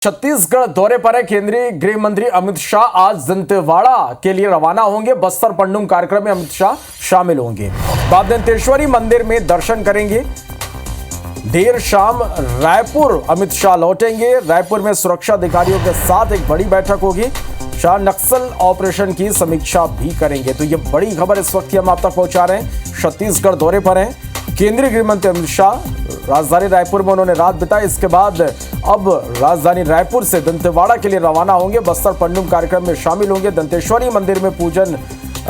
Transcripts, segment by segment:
छत्तीसगढ़ दौरे पर है केंद्रीय गृह मंत्री अमित शाह। आज दंतेवाड़ा के लिए रवाना होंगे। बस्तर पंडुम कार्यक्रम में अमित शाह शामिल होंगे। बाद दंतेश्वरी मंदिर में दर्शन करेंगे। देर शाम रायपुर अमित शाह लौटेंगे। रायपुर में सुरक्षा अधिकारियों के साथ एक बड़ी बैठक होगी। शाह नक्सल ऑपरेशन की समीक्षा भी करेंगे। तो ये बड़ी खबर इस वक्त हम आप तक पहुंचा रहे हैं। छत्तीसगढ़ दौरे पर हैं केंद्रीय गृह मंत्री अमित शाह। राजधानी रायपुर में उन्होंने रात बिताई। इसके बाद अब राजधानी रायपुर से दंतेवाड़ा के लिए रवाना होंगे। बस्तर पंडुम कार्यक्रम में शामिल होंगे। दंतेश्वरी मंदिर में पूजन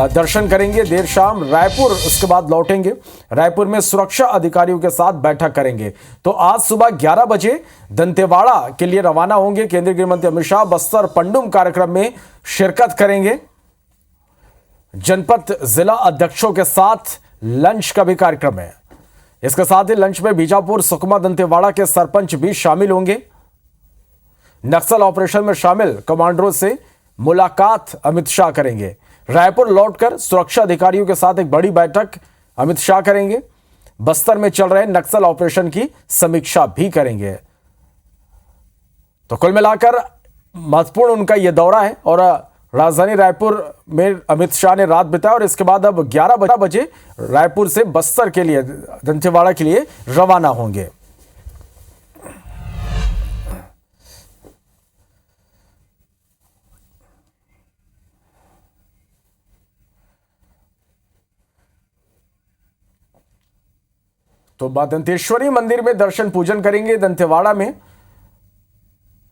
दर्शन करेंगे। देर शाम रायपुर उसके बाद लौटेंगे। रायपुर में सुरक्षा अधिकारियों के साथ बैठक करेंगे। तो आज सुबह 11 बजे दंतेवाड़ा के लिए रवाना होंगे केंद्रीय गृह मंत्री अमित शाह। बस्तर पंडुम कार्यक्रम में शिरकत करेंगे। जनपद जिला अध्यक्षों के साथ लंच का भी कार्यक्रम है। इसके साथ ही लंच में बीजापुर सुकमा दंतेवाड़ा के सरपंच भी शामिल होंगे। नक्सल ऑपरेशन में शामिल कमांडरों से मुलाकात अमित शाह करेंगे। रायपुर लौटकर सुरक्षा अधिकारियों के साथ एक बड़ी बैठक अमित शाह करेंगे। बस्तर में चल रहे नक्सल ऑपरेशन की समीक्षा भी करेंगे। तो कुल मिलाकर महत्वपूर्ण उनका यह दौरा है और राजधानी रायपुर में अमित शाह ने रात बिताया और इसके बाद अब 11 बजे रायपुर से बस्तर के लिए दंतेवाड़ा के लिए रवाना होंगे। तो दंतेश्वरी मंदिर में दर्शन पूजन करेंगे दंतेवाड़ा में।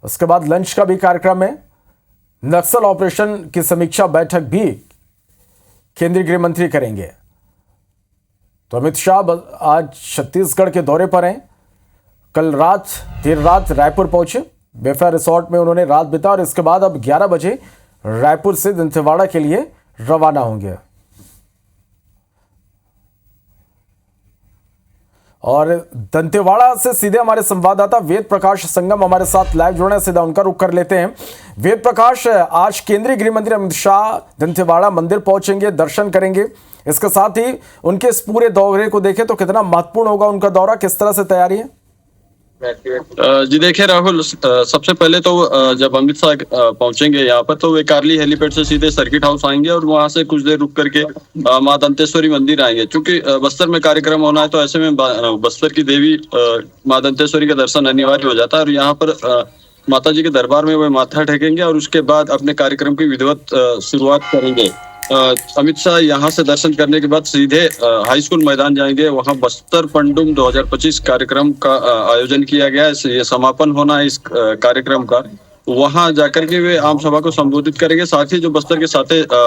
उसके बाद लंच का भी कार्यक्रम है। नक्सल ऑपरेशन की समीक्षा बैठक भी केंद्रीय गृह मंत्री करेंगे। तो अमित शाह आज छत्तीसगढ़ के दौरे पर हैं। कल देर रात रायपुर पहुंचे। वेफेयर रिसोर्ट में उन्होंने रात बिता और इसके बाद अब 11 बजे रायपुर से दंतेवाड़ा के लिए रवाना होंगे। और दंतेवाड़ा से सीधे हमारे संवाददाता वेद प्रकाश संगम हमारे साथ लाइव जुड़े हैं। सीधा उनका रुख कर लेते हैं। वेद प्रकाश, आज केंद्रीय गृह मंत्री अमित शाह दंतेवाड़ा मंदिर पहुंचेंगे, दर्शन करेंगे। इसके साथ ही उनके इस पूरे दौरे को देखें तो कितना महत्वपूर्ण होगा उनका दौरा, किस तरह से तैयारी है? जी देखिए राहुल, सबसे पहले तो जब अमित शाह पहुंचेंगे यहाँ पर तो वे कार्ली हेलीपैड से सीधे सर्किट हाउस आएंगे और वहां से कुछ देर रुक करके मां दंतेश्वरी मंदिर आएंगे। क्योंकि बस्तर में कार्यक्रम होना है तो ऐसे में बस्तर की देवी मां दंतेश्वरी का दर्शन अनिवार्य हो जाता है और यहाँ पर माता जी के दरबार में वे माथा टेकेंगे और उसके बाद अपने कार्यक्रम की विधिवत शुरुआत करेंगे। अमित शाह यहाँ से दर्शन करने के बाद सीधे हाई स्कूल मैदान जाएंगे। वहाँ बस्तर पंडुम 2025 कार्यक्रम का आयोजन किया गया है। ये समापन होना है इस कार्यक्रम का। वहाँ जाकर के वे आम सभा को संबोधित करेंगे। साथ ही जो बस्तर के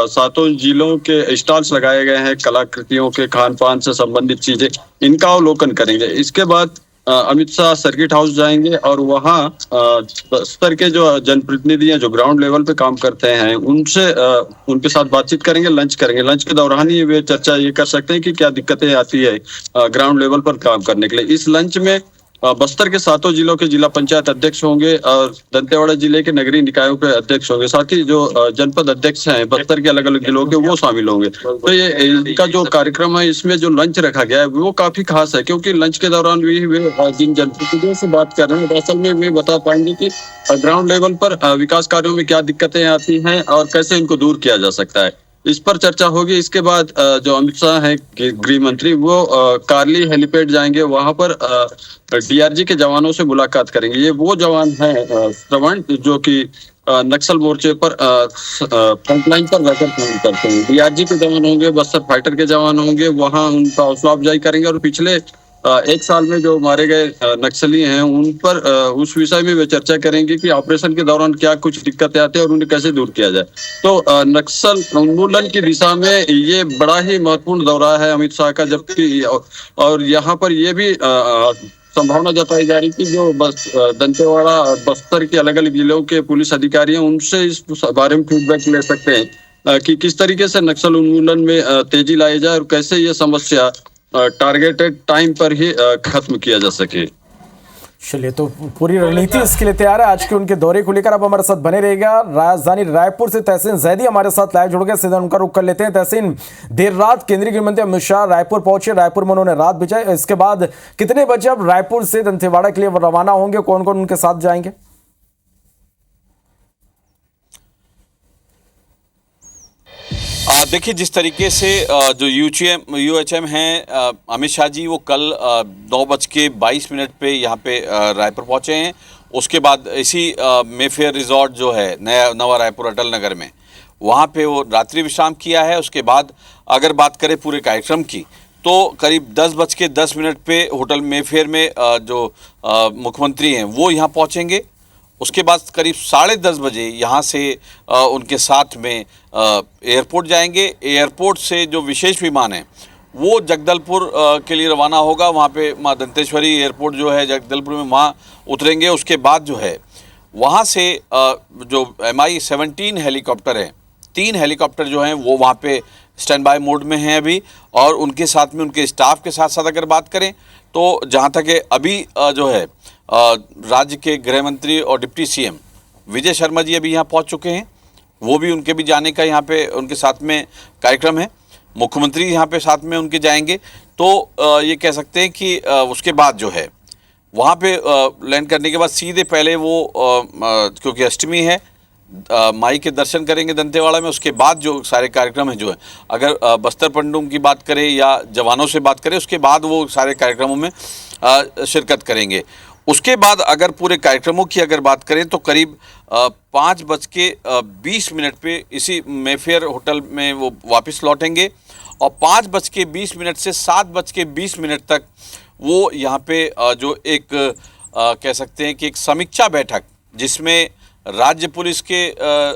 सातों जिलों के स्टॉल्स लगाए गए हैं कलाकृतियों के, खान पान से संबंधित चीजें, इनका अवलोकन करेंगे। इसके बाद अमित शाह सर्किट हाउस जाएंगे और वहाँ बस्तर के जो जनप्रतिनिधि हैं जो ग्राउंड लेवल पे काम करते हैं उनके साथ बातचीत करेंगे, लंच करेंगे। लंच के दौरान ही वे चर्चा ये कर सकते हैं कि क्या दिक्कतें आती है ग्राउंड लेवल पर काम करने के लिए। इस लंच में बस्तर के सातों जिलों के जिला पंचायत अध्यक्ष होंगे और दंतेवाड़ा जिले के नगरीय निकायों के अध्यक्ष होंगे। साथ ही जो जनपद अध्यक्ष हैं बस्तर के अलग अलग जिलों के, वो शामिल होंगे। तो ये इनका जो कार्यक्रम है, इसमें जो लंच रखा गया है वो काफी खास है। क्योंकि लंच के दौरान भी वे जिन जनप्रतिनिधियों से बात कर रहे हैं असल में वे बता पाएंगे कि ग्राउंड लेवल पर विकास कार्यों में क्या दिक्कतें आती हैं और कैसे इनको दूर किया जा सकता है, इस पर चर्चा होगी। इसके बाद जो अमित शाह हैं गृह मंत्री, वो कार्ली हेलीपैड जाएंगे। वहां पर डीआरजी के जवानों से मुलाकात करेंगे। ये वो जवान हैं श्रवण जो कि नक्सल मोर्चे पर फ्रंटलाइन पर रहकर काम करते हैं। डीआरजी के जवान होंगे, बस्तर फाइटर के जवान होंगे। वहां उनका हौसला अफजाई करेंगे और पिछले एक साल में जो मारे गए नक्सली हैं उन पर उस विषय में वे चर्चा करेंगे कि ऑपरेशन के दौरान क्या कुछ दिक्कतें आती है और उन्हें कैसे दूर किया जाए। तो नक्सल उन्मूलन की दिशा में ये बड़ा ही महत्वपूर्ण दौरा है अमित शाह का। जबकि और यहाँ पर ये भी संभावना जताई जा रही कि जो दंतेवाड़ा बस्तर के अलग अलग जिलों के पुलिस अधिकारी हैं उनसे इस बारे में फीडबैक ले सकते हैं कि किस तरीके से नक्सल उन्मूलन में तेजी लाई जाए और कैसे ये समस्या टारगेटेड टाइम पर ही खत्म किया जा सके। चलिए, तो पूरी रणनीति इसके लिए तैयार है। आज के उनके दौरे को लेकर आप हमारे साथ बने रहेगा। राजधानी रायपुर से तहसीन जैदी हमारे साथ लाइव जुड़ गए। सीधा उनका रुख कर लेते हैं। तहसीन, देर रात केंद्रीय गृह मंत्री अमित शाह रायपुर पहुंचे। रायपुर में उन्होंने रात बिताई। इसके बाद कितने बजे अब रायपुर से दंतेवाड़ा के लिए रवाना होंगे? कौन कौन उनके साथ जाएंगे? देखिए, जिस तरीके से जो यूएचएम हैं अमित शाह जी, वो कल 9:22 पे यहाँ पे रायपुर पहुँचे हैं। उसके बाद इसी मेफेयर रिजॉर्ट जो है नवा रायपुर अटल नगर में, वहाँ पे वो रात्रि विश्राम किया है। उसके बाद अगर बात करें पूरे कार्यक्रम की, तो करीब 10:10 पे होटल मेफेयर में जो मुख्यमंत्री हैं वो यहाँ पहुँचेंगे। उसके बाद करीब 10:30 बजे यहाँ से उनके साथ में एयरपोर्ट जाएंगे। एयरपोर्ट से जो विशेष विमान है वो जगदलपुर के लिए रवाना होगा। वहाँ पे माँ दंतेश्वरी एयरपोर्ट जो है जगदलपुर में, वहाँ उतरेंगे। उसके बाद जो है वहाँ से जो MI-17 हेलीकॉप्टर है, 3 हेलीकॉप्टर जो हैं वो वहाँ पे स्टैंड बाय मोड में हैं अभी, और उनके साथ में उनके स्टाफ के साथ साथ अगर बात करें तो जहाँ तक है अभी जो है राज्य के गृह मंत्री और डिप्टी CM विजय शर्मा जी अभी यहाँ पहुँच चुके हैं। वो भी उनके भी जाने का यहाँ पे उनके साथ में कार्यक्रम है। मुख्यमंत्री यहाँ पे साथ में उनके जाएंगे। तो ये कह सकते हैं कि उसके बाद जो है वहाँ पे लैंड करने के बाद सीधे पहले वो क्योंकि अष्टमी है, माई के दर्शन करेंगे दंतेवाड़ा में। उसके बाद जो सारे कार्यक्रम हैं जो है, अगर बस्तर पंडुम की बात करें या जवानों से बात करें, उसके बाद वो सारे कार्यक्रमों में शिरकत करेंगे। उसके बाद अगर पूरे कार्यक्रमों की अगर बात करें तो करीब 5:20 पे इसी मेफेयर होटल में वो वापस लौटेंगे, और 5:20 से 7:20 तक वो यहाँ पे जो एक कह सकते हैं कि एक समीक्षा बैठक, जिसमें राज्य पुलिस के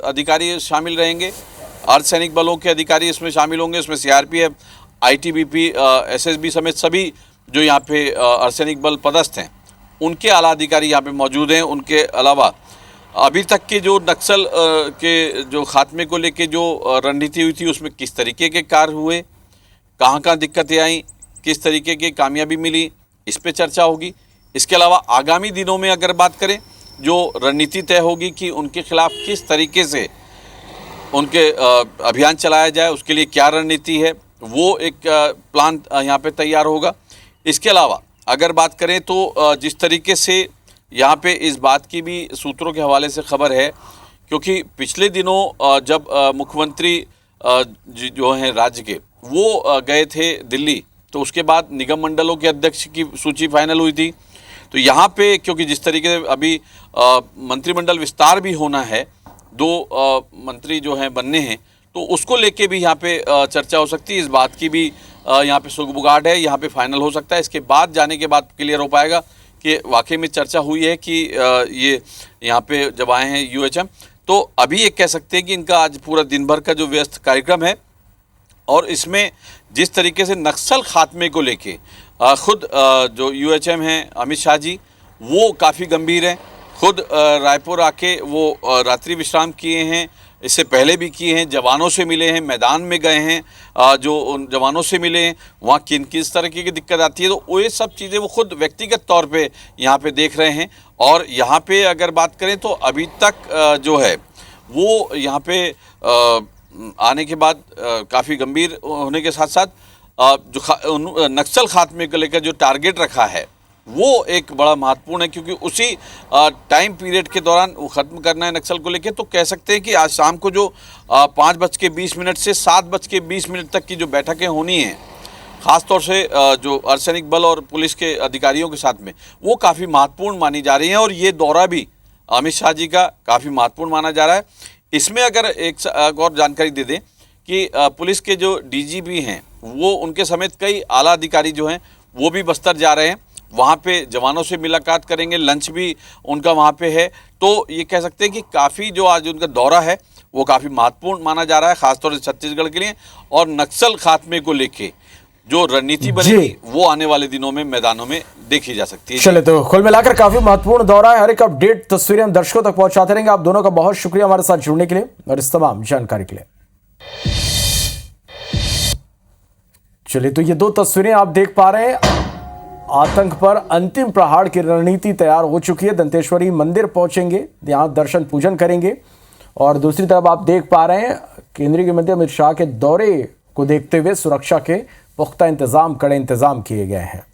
अधिकारी शामिल रहेंगे, अर्धसैनिक बलों के अधिकारी इसमें शामिल होंगे। इसमें CRPF, ITBP, SSB समेत सभी जो यहाँ पे अर्धसैनिक बल पदस्थ हैं, उनके आला अधिकारी यहाँ पे मौजूद हैं। उनके अलावा अभी तक के जो नक्सल के जो खात्मे को लेके जो रणनीति हुई थी, उसमें किस तरीके के कार्य हुए, कहाँ दिक्कतें आई, किस तरीके की कामयाबी मिली, इस पे चर्चा होगी। इसके अलावा आगामी दिनों में अगर बात करें, जो रणनीति तय होगी कि उनके खिलाफ किस तरीके से उनके अभियान चलाया जाए, उसके लिए क्या रणनीति है, वो एक प्लान यहाँ पे तैयार होगा। इसके अलावा अगर बात करें तो जिस तरीके से यहाँ पे इस बात की भी सूत्रों के हवाले से खबर है, क्योंकि पिछले दिनों जब मुख्यमंत्री जो हैं राज्य के, वो गए थे दिल्ली, तो उसके बाद निगम मंडलों के अध्यक्ष की सूची फाइनल हुई थी। तो यहाँ पे क्योंकि जिस तरीके से अभी मंत्रिमंडल विस्तार भी होना है, 2 मंत्री जो हैं बनने हैं, तो उसको लेके भी यहाँ पे चर्चा हो सकती है। इस बात की भी यहाँ पे सुगबुगाहट है, यहाँ पे फाइनल हो सकता है। इसके बाद जाने के बाद क्लियर हो पाएगा कि वाकई में चर्चा हुई है कि ये यहाँ पे जब आए हैं यूएचएम। तो अभी ये कह सकते हैं कि इनका आज पूरा दिन भर का जो व्यस्त कार्यक्रम है, और इसमें जिस तरीके से नक्सल खात्मे को लेके खुद जो यूएचएम हैं अमित शाह जी, वो काफ़ी गंभीर हैं। खुद रायपुर आके वो रात्रि विश्राम किए हैं, इससे पहले भी किए हैं, जवानों से मिले हैं, मैदान में गए हैं, जो उन जवानों से मिले हैं, वहाँ किस तरह की दिक्कत आती है, तो वो ये सब चीज़ें वो खुद व्यक्तिगत तौर पे यहाँ पे देख रहे हैं। और यहाँ पे अगर बात करें तो अभी तक जो है वो यहाँ पे आने के बाद काफ़ी गंभीर होने के साथ साथ जो नक्सल खात्मे को लेकर जो टारगेट रखा है वो एक बड़ा महत्वपूर्ण है, क्योंकि उसी टाइम पीरियड के दौरान वो ख़त्म करना है नक्सल को लेकर। तो कह सकते हैं कि आज शाम को जो 5:20 से 7:20 तक की जो बैठकें होनी हैं, ख़ासतौर से जो अर्धसैनिक बल और पुलिस के अधिकारियों के साथ में, वो काफ़ी महत्वपूर्ण मानी जा रही हैं। और ये दौरा भी अमित शाह जी का काफ़ी महत्वपूर्ण माना जा रहा है। इसमें अगर एक और जानकारी दे दें कि पुलिस के जो DGP हैं, वो उनके समेत कई आला अधिकारी जो हैं वो भी बस्तर जा रहे हैं, वहाँ पे जवानों से मुलाकात करेंगे, लंच भी उनका वहाँ पे है। तो ये कह सकते हैं कि काफ़ी जो आज उनका दौरा है वो काफ़ी महत्वपूर्ण माना जा रहा है, खासतौर से छत्तीसगढ़ के लिए। और नक्सल खात्मे को लेके जो रणनीति बनेगी वो आने वाले दिनों में मैदानों में देखी जा सकती है। चले, तो कुल मिलाकर काफी महत्वपूर्ण दौरा है। हर एक अपडेट तस्वीरें हम दर्शकों तक पहुंचाते रहेंगे। आप दोनों का बहुत शुक्रिया हमारे साथ जुड़ने के लिए और इस तमाम जानकारी के लिए। चलिए, तो ये 2 तस्वीरें आप देख पा रहे हैं। आतंक पर अंतिम प्रहार की रणनीति तैयार हो चुकी है। दंतेश्वरी मंदिर पहुंचेंगे, यहां दर्शन पूजन करेंगे, और दूसरी तरफ आप देख पा रहे हैं केंद्रीय गृह मंत्री अमित शाह के दौरे को देखते हुए सुरक्षा के पुख्ता इंतजाम, कड़े इंतजाम किए गए हैं।